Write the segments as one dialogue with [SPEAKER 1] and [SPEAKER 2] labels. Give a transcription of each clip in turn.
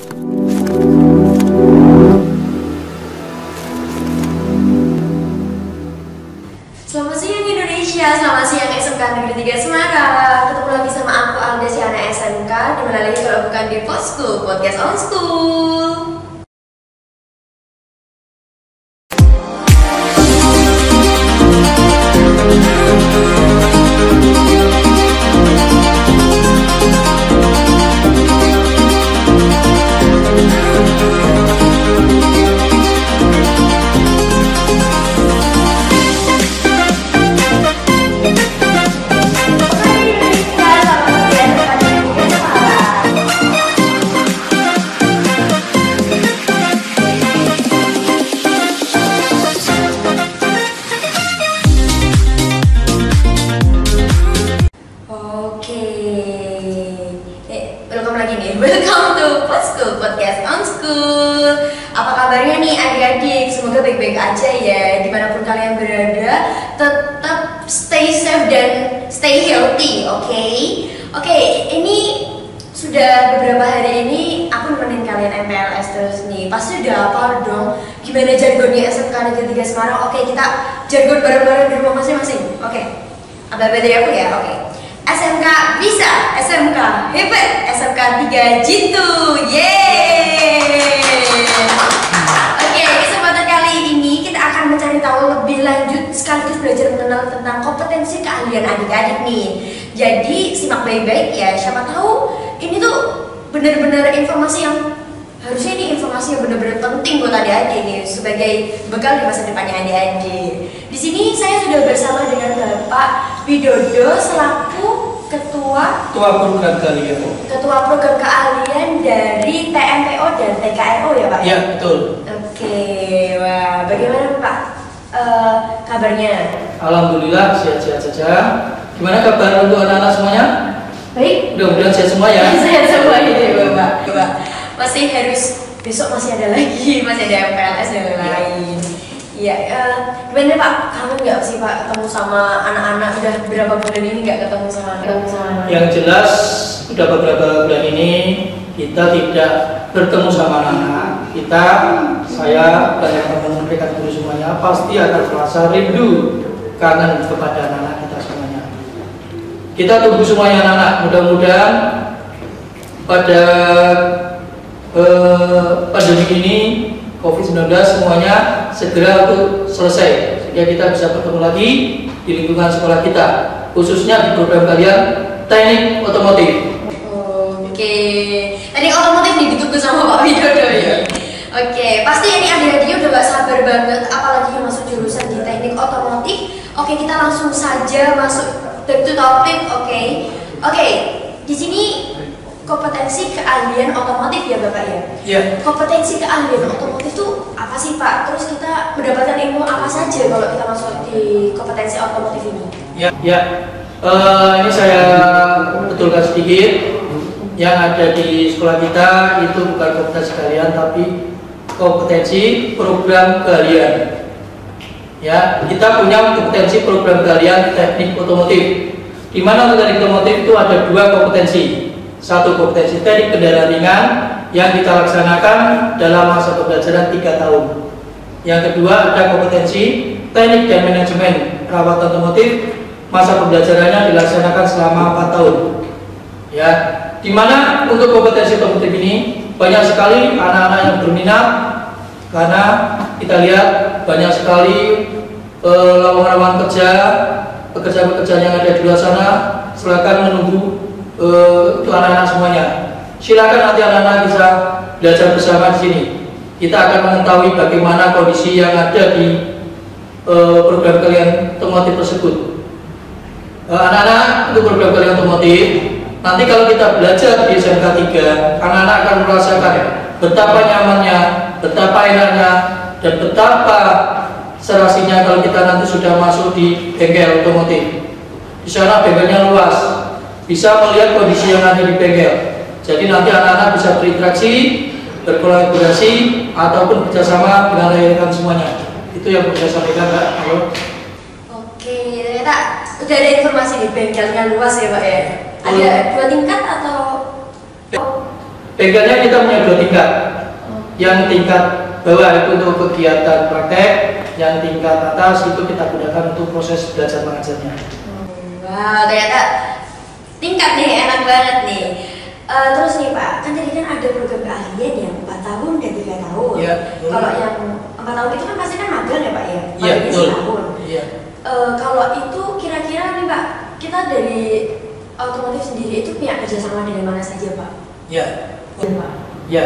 [SPEAKER 1] Selamat siang Indonesia, selamat siang SMK Negeri 3 Semarang. Ketemu lagi sama aku Alda Siana SMK. Dimana lagi kalau bukan di Posku Podcast on School. Welcome to Posku Podcast on School. Apa kabarnya nih adik-adik? Semoga baik-baik aja ya. Dimanapun kalian berada, tetap stay safe dan stay healthy, oke? Oke, ini sudah beberapa hari ini aku nemenin kalian MPLS terus nih. Pasti udah hafal dong gimana jargonnya SMK Negeri 3 Semarang. Oke, kita jargon bareng-bareng di rumah masing-masing. Oke, abah-abah dari aku ya, oke. SMK bisa, SMK hebat, SMK 3 jitu, yeay. Oke, kesempatan kali ini kita akan mencari tahu lebih lanjut sekaligus belajar mengenal tentang kompetensi keahlian adik-adik nih. Jadi simak baik-baik ya, siapa tahu ini tuh benar-benar informasi yang harusnya ini informasi yang benar-benar penting buat adik-adik nih sebagai bekal di masa depannya adik-adik. Di sini saya sudah bersama dengan Bapak Widodo selaku Ketua
[SPEAKER 2] Program Keahlian.
[SPEAKER 1] Ketua Program Keahlian dari TMPO dan TKNO ya Pak?
[SPEAKER 2] Iya betul.
[SPEAKER 1] Oke, wah bagaimana Pak kabarnya?
[SPEAKER 2] Alhamdulillah sehat-sehat saja. Gimana kabar untuk anak-anak semuanya?
[SPEAKER 1] Baik.
[SPEAKER 2] Mudah-mudahan sehat semua ya.
[SPEAKER 1] Sehat semua ya Bapak. Masih harus besok masih ada lagi, masih ada MPLS dan lain-lain. Iya, gimana Pak? Kangen nggak sih Pak ketemu sama anak-anak? Udah berapa bulan ini nggak ketemu sama anak?
[SPEAKER 2] Yang jelas udah beberapa bulan ini kita tidak bertemu sama anak-anak. Saya dan teman-teman mereka guru semuanya pasti akan merasa rindu, kangen kepada anak-anak kita semuanya. Kita tunggu semuanya anak-anak. Mudah-mudahan pada pandemi ini COVID-19 semuanya segera untuk selesai sehingga kita bisa bertemu lagi di lingkungan sekolah kita, khususnya di program kalian teknik otomotif.
[SPEAKER 1] Oke, teknik otomotif nih ditunggu sama Pak Widodo ya. Oke, pasti ini adik-adiknya udah gak sabar banget apalagi yang masuk jurusan di teknik otomotif. Oke, kita langsung saja masuk back to topic. Oke, di sini kompetensi keahlian otomotif ya Bapak ya?
[SPEAKER 2] Iya.
[SPEAKER 1] Kompetensi keahlian otomotif itu apa sih Pak? Terus kita mendapatkan ilmu apa saja kalau kita masuk di kompetensi otomotif ini?
[SPEAKER 2] Ya. Ini saya betulkan sedikit. Yang ada di sekolah kita itu bukan kompetensi keahlian tapi kompetensi program keahlian. Ya, kita punya kompetensi program keahlian teknik otomotif. Di mana untuk teknik otomotif itu ada dua kompetensi. Satu kompetensi teknik kendaraan ringan yang kita laksanakan dalam masa pembelajaran 3 tahun. Yang kedua ada kompetensi teknik dan manajemen perawatan otomotif, masa pembelajarannya dilaksanakan selama 4 tahun. Ya, dimana untuk kompetensi otomotif ini banyak sekali anak-anak yang berminat karena kita lihat banyak sekali lowongan kerja, pekerjaan-pekerjaan yang ada di luar sana. Silakan menunggu untuk anak-anak semuanya. Silakan nanti anak-anak bisa belajar bersama di sini. Kita akan mengetahui bagaimana kondisi yang ada di program kalian otomotif tersebut. Anak-anak untuk program kalian otomotif, nanti kalau kita belajar di SMK 3, anak-anak akan merasakan betapa nyamannya, betapa enaknya, dan betapa serasinya kalau kita nanti sudah masuk di bengkel otomotif. Di sana bengkelnya luas, bisa melihat kondisi yang ada di bengkel. Jadi nanti anak-anak bisa berinteraksi, berkolaborasi, ataupun bekerjasama dengan rekan semuanya. Itu yang bisa saya sampaikan, Mbak. Halo.
[SPEAKER 1] Oke, ternyata udah ada informasi di bengkelnya luas ya Pak ya. Ada 2 tingkat atau?
[SPEAKER 2] Bengkelnya kita punya 2 tingkat. Yang tingkat bawah itu untuk kegiatan praktek, yang tingkat atas itu kita gunakan untuk proses belajar mengajarnya.
[SPEAKER 1] Wow, ternyata tingkat nih, enak banget nih. Terus nih Pak, kan tadi kan ada program keahlian yang 4 tahun dan 3 tahun.
[SPEAKER 2] Iya.
[SPEAKER 1] Kalau yang 4 tahun itu kan pasti kan magang ya Pak ya?
[SPEAKER 2] Iya, betul.
[SPEAKER 1] Iya. Kalau itu kira-kira nih Pak, kita dari otomotif sendiri itu punya kerjasama dengan mana saja Pak?
[SPEAKER 2] Ya. Ya.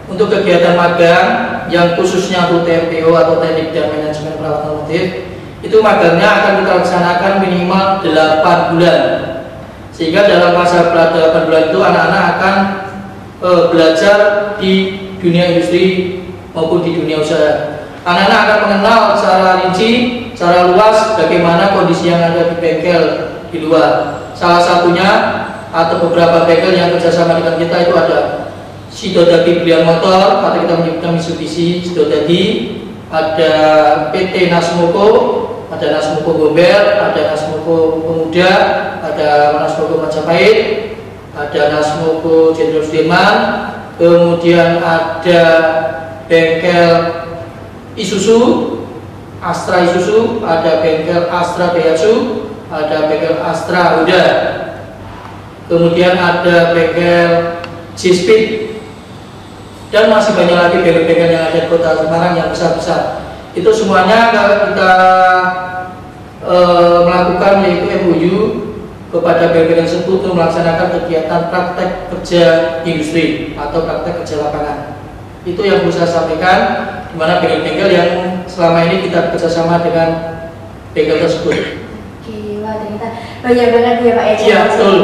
[SPEAKER 2] Untuk kegiatan magang yang khususnya untuk TMPO atau teknik dan manajemen peralatan otomotif, itu magangnya akan kita laksanakan minimal 8 bulan. Sehingga dalam masa 8 bulan itu anak-anak akan belajar di dunia industri maupun di dunia usaha. Anak-anak akan mengenal secara rinci, secara luas bagaimana kondisi yang ada di bengkel di luar. Salah satunya atau beberapa bengkel yang kerjasama dengan kita itu ada Sidodadi Brilian Motor atau kita menyebutnya Mitsubishi Sidodadi, ada PT Nasmoko, ada Nasmoko Gombel, ada Nasmoko Pemuda, ada Nasmoko Majapahit, ada Nasmoko Jenderal Sudirman, kemudian ada bengkel Isuzu, Astra Isuzu, ada bengkel Astra Daihatsu, ada bengkel Astra Honda, kemudian ada bengkel J-Speed, dan masih banyak lagi bengkel-bengkel yang ada di Kota Semarang yang besar-besar. Itu semuanya kita melakukan yaitu MOU kepada bengkel tersebut untuk melaksanakan kegiatan praktek kerja industri atau praktek kerja lapangan. Itu yang bisa saya sampaikan, di mana bengkel-bengkel yang selama ini kita bekerjasama dengan bengkel tersebut.
[SPEAKER 1] Oke, wah ternyata banyak banget ya Pak ya.
[SPEAKER 2] Iya, betul.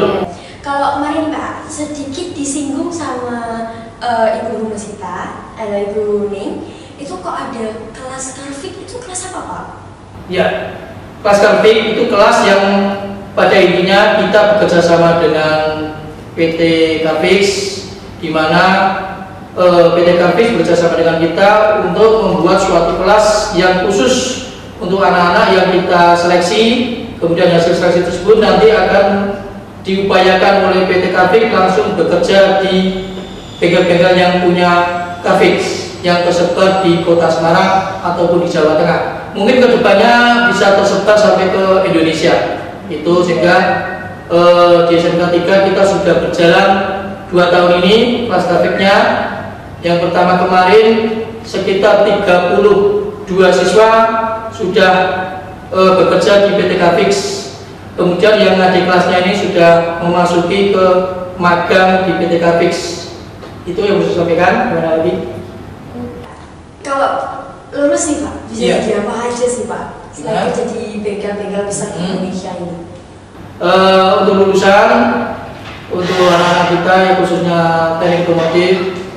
[SPEAKER 1] Kalau kemarin Pak sedikit disinggung sama Ibu Rumus kita, ada Ibu Ning, itu kok ada kelas Carvik, itu kelas apa Pak?
[SPEAKER 2] Ya, kelas Carvik itu kelas yang pada intinya kita bekerja sama dengan PT Carvik, di mana PT Carvik bekerja sama dengan kita untuk membuat suatu kelas yang khusus untuk anak-anak yang kita seleksi. Kemudian hasil seleksi tersebut nanti akan diupayakan oleh PT Carvik langsung bekerja di bengkel-bengkel yang punya Carvik yang tersebar di Kota Semarang ataupun di Jawa Tengah. Mungkin kedepannya bisa tersebar sampai ke Indonesia. Itu sehingga di SMK 3 kita sudah berjalan 2 tahun ini kelas Carviknya. Yang pertama kemarin sekitar 32 siswa sudah bekerja di PT Carvik. Kemudian yang adik kelasnya ini sudah memasuki ke magang di PT Carvik. Itu yang bisa sampaikan. Gimana lagi?
[SPEAKER 1] Kalau lulus nih Pak, bisa jadi apa aja sih Pak? Selain
[SPEAKER 2] Iya.
[SPEAKER 1] jadi bengkel-bengkel besar di Indonesia ini.
[SPEAKER 2] Untuk lulusan, untuk anak-anak kita yang khususnya teknik otomotif,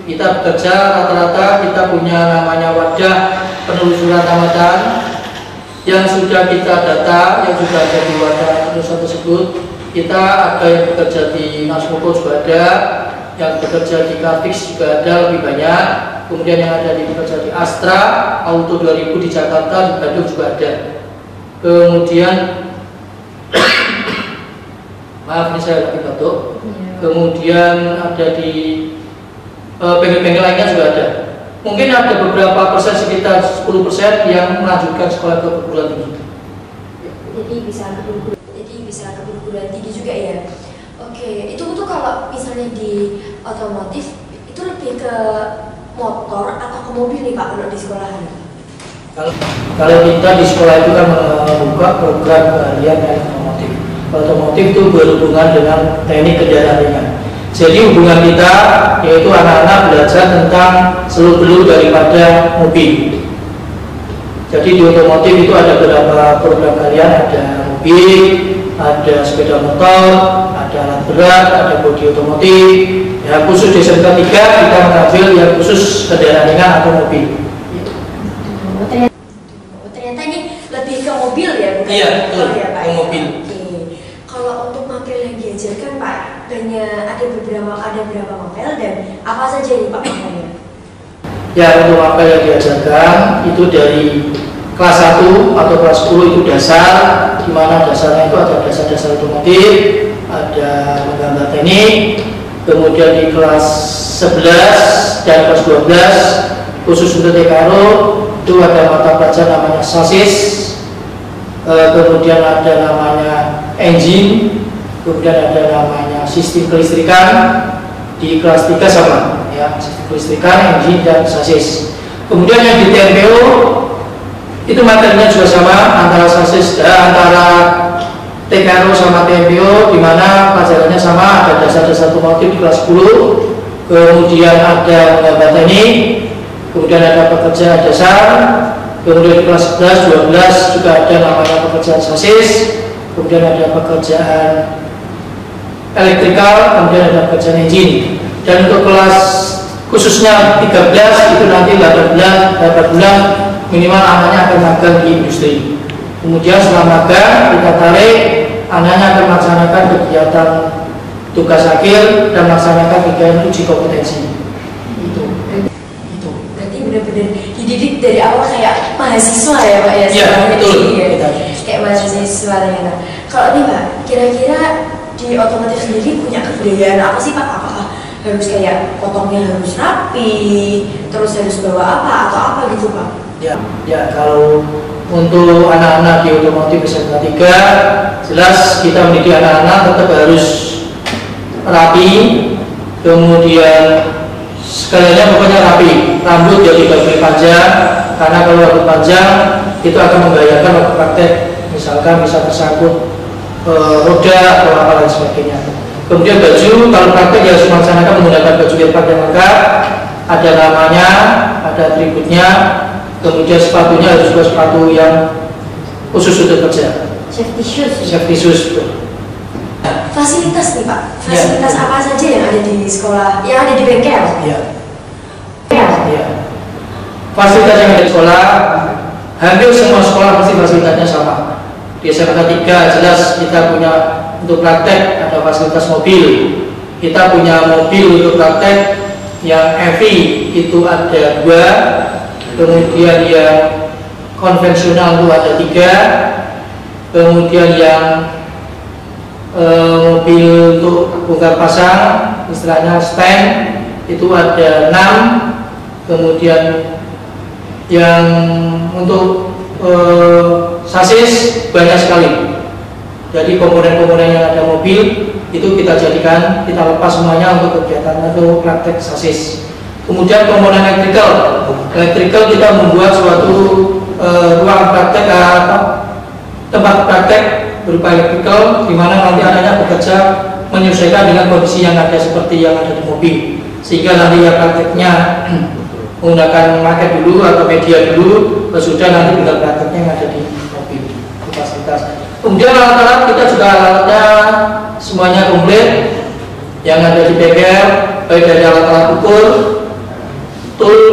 [SPEAKER 2] kita bekerja rata-rata kita punya namanya wadah penelusuran tamatan yang sudah kita data, yang sudah ada di wadah penelusuran tersebut. Kita ada yang bekerja di Nasmoko juga ada, yang bekerja di Carvik juga ada lebih banyak. Kemudian yang ada di bekerja di Astra Auto 2000 di Jakarta, di Bandung juga ada. Kemudian maaf ini saya lagi batuk. Kemudian ada di bengkel-bengkel lainnya juga ada. Mungkin ada beberapa persen, sekitar 10% yang melanjutkan sekolah ke perguruan tinggi.
[SPEAKER 1] Jadi bisa ke perguruan tinggi juga ya. Oke, itu tuh kalau misalnya di otomotif itu lebih ke motor atau ke mobil nih Pak kalau di sekolahan?
[SPEAKER 2] Kalau kita di sekolah itu kan membuka program keahlian teknik otomotif. Otomotif itu berhubungan dengan teknik kendaraan ringan. Jadi hubungan kita yaitu anak-anak belajar tentang seluk-beluk daripada mobil. Jadi di otomotif itu ada beberapa program keahlian, ada mobil, ada sepeda motor, ada alat berat, ada bodi otomotif. Ya, khusus di SMK 3 kita mengambil yang khusus kendaraan ringan atau mobil.
[SPEAKER 1] Ternyata ini lebih ke mobil ya, bukan?
[SPEAKER 2] Iya, betul,
[SPEAKER 1] ya, Pak,
[SPEAKER 2] ke mobil.
[SPEAKER 1] Oke. Kalau untuk mapel yang diajarkan Pak, ada berapa mapel dan apa saja nih Pak mapelnya?
[SPEAKER 2] Ya, untuk mapel yang diajarkan itu dari kelas 1 atau kelas 10 itu dasar, di mana dasarnya itu ada dasar-dasar otomotif, ada menggambar teknik. Kemudian di kelas 11 dan kelas 12 khusus untuk TKRO itu ada mata pelajaran namanya sasis, kemudian ada namanya engine, kemudian ada namanya sistem kelistrikan. Di kelas 3 sama ya, sistem kelistrikan, engine dan sasis. Kemudian yang di TNPO itu materinya juga sama antara sasis antara TKRO sama TNPO, di mana pelajarannya sama, ada dasar-dasar otomotif di kelas 10, kemudian ada penggambar teknik, kemudian ada pekerjaan dasar, kemudian di kelas 11, 12 juga ada namanya pekerjaan sasis, kemudian ada pekerjaan elektrikal, kemudian ada pekerjaan engine. Dan untuk kelas khususnya 13 itu nanti 18 bulan minimal anaknya akan magang di industri. Kemudian setelah magang kita tarik anaknya akan melaksanakan kegiatan tugas akhir dan melaksanakan kegiatan uji kompetensi. Itu.
[SPEAKER 1] Berarti benar-benar dididik dari awal kayak mahasiswa ya Pak ya?
[SPEAKER 2] Iya, betul.
[SPEAKER 1] Ya. Kayak mahasiswa ya. Kalau nih Pak, kira-kira di otomotif sendiri punya kebudayaan apa sih Pak? Apakah harus kayak potongnya harus rapi, terus harus bawa apa atau apa gitu Pak?
[SPEAKER 2] Ya kalau untuk anak-anak di otomotif SMK 3 jelas kita mendidik anak-anak tetap harus rapi, kemudian segalanya pokoknya rapi, rambut jadi baik-baik panjang, karena kalau rambut panjang itu akan membahayakan waktu praktek, misalkan bisa tersangkut roda atau apa lain sebagainya. Kemudian baju, kalau praktek ya harus melaksanakan menggunakan baju yang panjang lengkap, ada namanya, ada atributnya, kemudian sepatunya harus juga sepatu yang khusus untuk kerja.
[SPEAKER 1] Safety shoes.
[SPEAKER 2] Safety shoes.
[SPEAKER 1] Fasilitas nih Pak, fasilitas apa saja yang ada di sekolah, yang ada di bengkel?
[SPEAKER 2] Iya. Ya. Fasilitas yang ada di sekolah, hampir semua sekolah pasti fasilitasnya sama. Di SMK 3 jelas kita punya untuk praktek ada fasilitas mobil. Kita punya mobil untuk praktek yang EV itu ada 2, kemudian yang konvensional itu ada 3, kemudian yang mobil untuk bongkar pasang istilahnya stand itu ada 6, kemudian yang untuk sasis banyak sekali. Jadi komponen-komponen yang ada mobil itu kita jadikan, kita lepas semuanya untuk kegiatan atau praktek sasis. Kemudian komponen elektrikal kita membuat suatu ruang praktek tempat praktek berupa elektrikal, di mana nanti anaknya bekerja menyesuaikan dengan kondisi yang ada seperti yang ada di mobil, sehingga nanti ya prakteknya menggunakan market dulu atau media dulu, sudah nanti tinggal prakteknya yang ada di mobil, di fasilitas. Kemudian alat-alat kita juga alatnya semuanya komplit yang ada di bengkel, baik dari alat-alat ukur, tool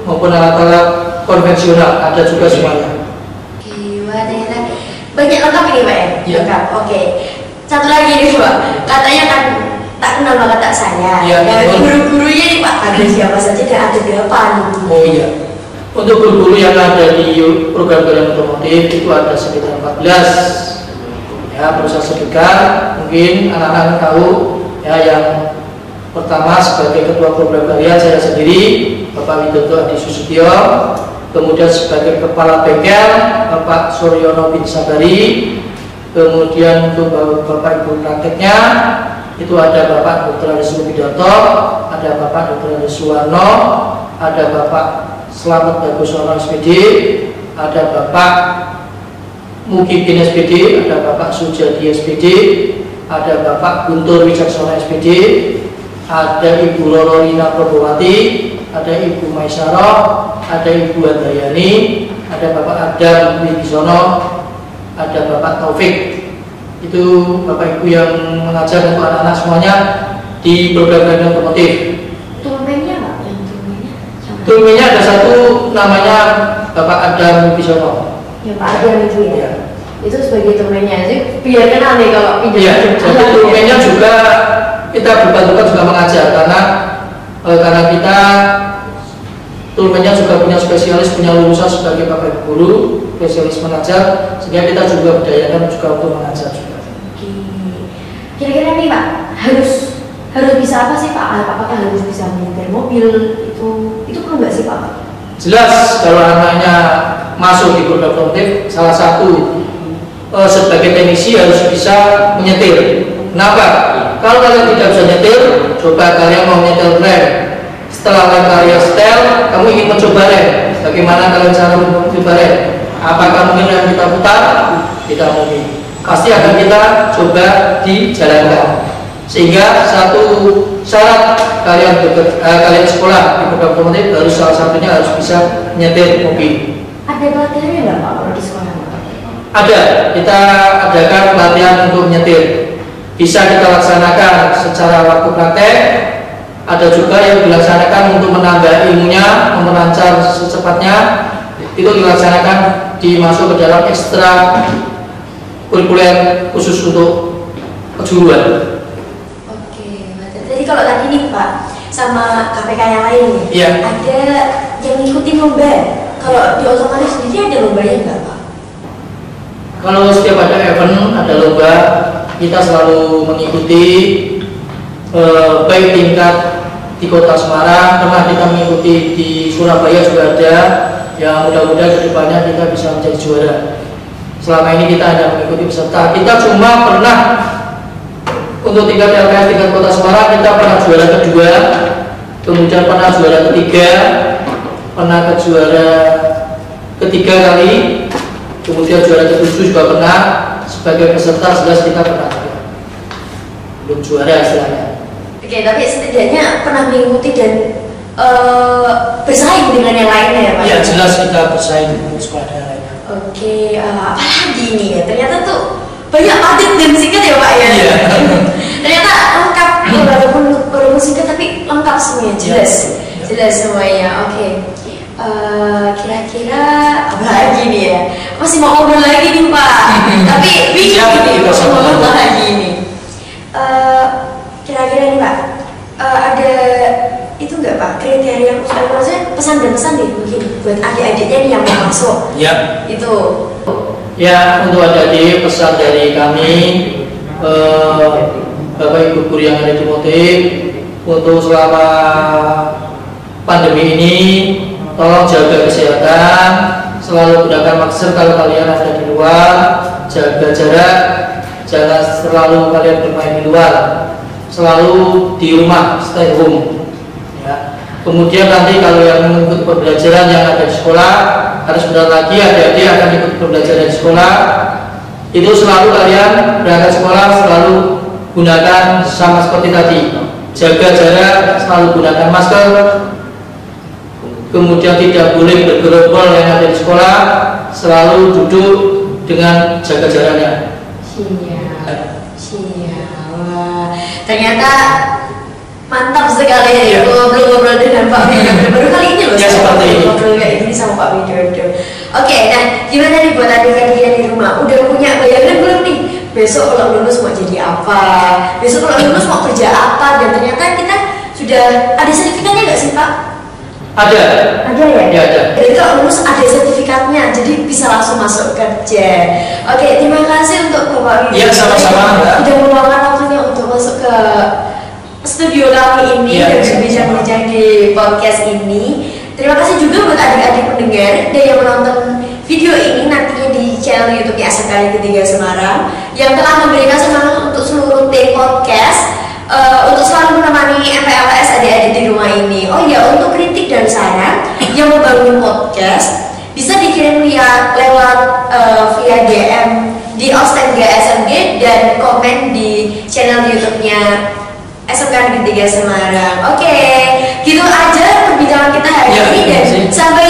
[SPEAKER 2] maupun alat-alat konvensional ada juga semuanya.
[SPEAKER 1] Banyak lengkap ini Pak ya?
[SPEAKER 2] Iya.
[SPEAKER 1] Lengkap, oke. Satu lagi nih Pak, katanya kan tak kenal maka tak sayang.
[SPEAKER 2] Iya,
[SPEAKER 1] guru-gurunya nih Pak, ada siapa saja dan ada berapa nih?
[SPEAKER 2] Oh iya, untuk guru-guru yang ada di program belajar otomotif itu ada sekitar 14. Ya, perlu saya sebutkan, mungkin anak-anak tahu ya, yang pertama sebagai ketua program kalian saya sendiri, Bapak Widodo Adi Susutio. Kemudian sebagai kepala bengkel Bapak Suryono bin Sabari. Kemudian untuk Bapak Ibu prakteknya itu ada Bapak Dr. Aris Widodo, ada Bapak Dr. Aris Suwarno, ada Bapak Slamet Bagusono SPD, ada Bapak Mukibin SPD, ada Bapak Sujadi SPD, ada Bapak Guntur Wijaksana SPD, ada Ibu Lororina Probowati, ada Ibu Maisaro, ada Ibu Handayani, ada Bapak Adam Wibisono, ada Bapak Taufik. Itu Bapak Ibu yang mengajar untuk anak-anak semuanya di program belajar otomotif.
[SPEAKER 1] Tulmennya Pak? Yang tulmennya?
[SPEAKER 2] Tulmennya ada satu namanya Bapak Adam Wibisono.
[SPEAKER 1] Ya Pak Adam itu ya?
[SPEAKER 2] Ya.
[SPEAKER 1] Itu sebagai tulmennya, jadi biar kenal nih kalau pinjam.
[SPEAKER 2] Iya, jadi tulmennya juga kita berbantukan juga mengajar karena kita tulmennya juga punya spesialis, punya lulusan sebagai Bapak Guru, spesialis mengajar, sehingga kita juga berdayakan juga untuk mengajar juga.
[SPEAKER 1] Oke. Kira-kira nih Pak, harus Harus bisa apa sih Pak? Apakah harus bisa menyetir mobil? Itu perlu nggak sih Pak?
[SPEAKER 2] Jelas kalau anaknya masuk di program formatif, salah satu sebagai teknisi harus bisa menyetir. Kenapa? Kalau kalian tidak bisa nyetir, coba kalian mau nyetir rem. Setelah kalian setel, kamu ingin mencoba rem. Bagaimana kalian cara mencoba rem? Apakah mungkin rem kita putar? Tidak mungkin. Pasti akan kita coba dijalankan. Sehingga satu syarat kalian sekolah di program otomotif harus salah satunya harus bisa nyetir mobil.
[SPEAKER 1] Ada pelatihannya nggak Pak kalau di sekolah?
[SPEAKER 2] Ada, kita adakan pelatihan untuk nyetir. Bisa kita laksanakan secara waktu praktek. Ada juga yang dilaksanakan untuk menambah ilmunya, memperlancar secepatnya. Itu dilaksanakan dimasuk ke dalam ekstra kurikuler khusus untuk kejuruan.
[SPEAKER 1] Jadi kalau tadi nih Pak sama KPK yang lain nih, ada yang ngikutin lomba. Kalau di otomotif sendiri ada lombanya nggak Pak?
[SPEAKER 2] Kalau setiap ada event, ada lomba, kita selalu mengikuti baik tingkat di Kota Semarang, pernah kita mengikuti di Surabaya juga ada. Ya mudah-mudahan kedepannya kita bisa menjadi juara. Selama ini kita hanya mengikuti peserta. Kita cuma pernah untuk tingkat LKS tingkat Kota Semarang kita pernah juara kedua, kemudian pernah juara ketiga, pernah ke juara ketiga kali, kemudian juara ke-7 juga pernah. Sebagai peserta jelas kita pernah belum juara istilahnya.
[SPEAKER 1] Oke, tapi setidaknya pernah mengikuti dan bersaing dengan yang lainnya ya Pak?
[SPEAKER 2] Ya jelas kita bersaing dengan sekolah yang lainnya.
[SPEAKER 1] Oke, apalagi ini ya, ternyata tuh banyak padat dan singkat ya Pak ya?
[SPEAKER 2] Iya.
[SPEAKER 1] Ternyata lengkap, walaupun singkat tapi lengkap semuanya, jelas semuanya. Oke. Kira-kira apa lagi nih ya? Masih mau ngobrol lagi nih Pak. Tapi bingung nih mau ngobrol lagi nih. Kira-kira nih Pak, ada itu nggak Pak kriteria khusus? Maksudnya pesan dan pesan deh mungkin buat adik-adiknya nih yang mau masuk.
[SPEAKER 2] Ya.
[SPEAKER 1] Itu.
[SPEAKER 2] Ya, untuk adik-adik pesan dari kami, Bapak Ibu guru yang ada di Motif, untuk selama pandemi ini tolong jaga kesehatan, selalu gunakan masker kalau kalian ada di luar, jaga jarak, jangan selalu kalian bermain di luar, selalu di rumah, stay home ya. Kemudian nanti kalau yang mengikuti pembelajaran yang ada di sekolah, harus benar lagi adik-adik akan ikut pembelajaran di sekolah, itu selalu kalian berangkat sekolah selalu gunakan sama seperti tadi, jaga jarak, selalu gunakan masker. Kemudian tidak boleh bergerombol yang ada di sekolah, selalu duduk dengan jaga jaraknya.
[SPEAKER 1] Siap. Wah, ternyata mantap sekali ya ngobrol-ngobrol dengan Pak Widodo. Baru kali ini loh saya ngobrol kayak gini sama Pak Widodo. Oke, nah gimana nih buat adik-adik di rumah? Udah punya bayangan belum nih? Besok kalau lulus mau jadi apa? Besok kalau lulus mau kerja apa? Dan ternyata kita sudah ada sertifikatnya nggak sih Pak?
[SPEAKER 2] Ada ya? Ya ada.
[SPEAKER 1] Jadi kalau lulus ada sertifikatnya, jadi bisa langsung masuk kerja. Oke, terima kasih untuk Bapak Widodo.
[SPEAKER 2] Iya, sama-sama.
[SPEAKER 1] Sudah meluangkan waktunya untuk masuk ke studio kami ini dan berbincang-bincang di podcast ini. Terima kasih juga buat adik-adik pendengar dan yang menonton video ini nantinya di channel YouTube SMK Negeri 3 Semarang yang telah memberikan semangat untuk seluruh tim podcast. Untuk selalu menemani MPLS adik-adik di rumah ini. Oh ya, untuk kritik dan saran yang membangun podcast bisa dikirim lewat via DM di Ostenga SMG dan komen di channel YouTube-nya SMK Negeri 3 Semarang. Oke, gitu aja perbincangan kita hari ini dan sampai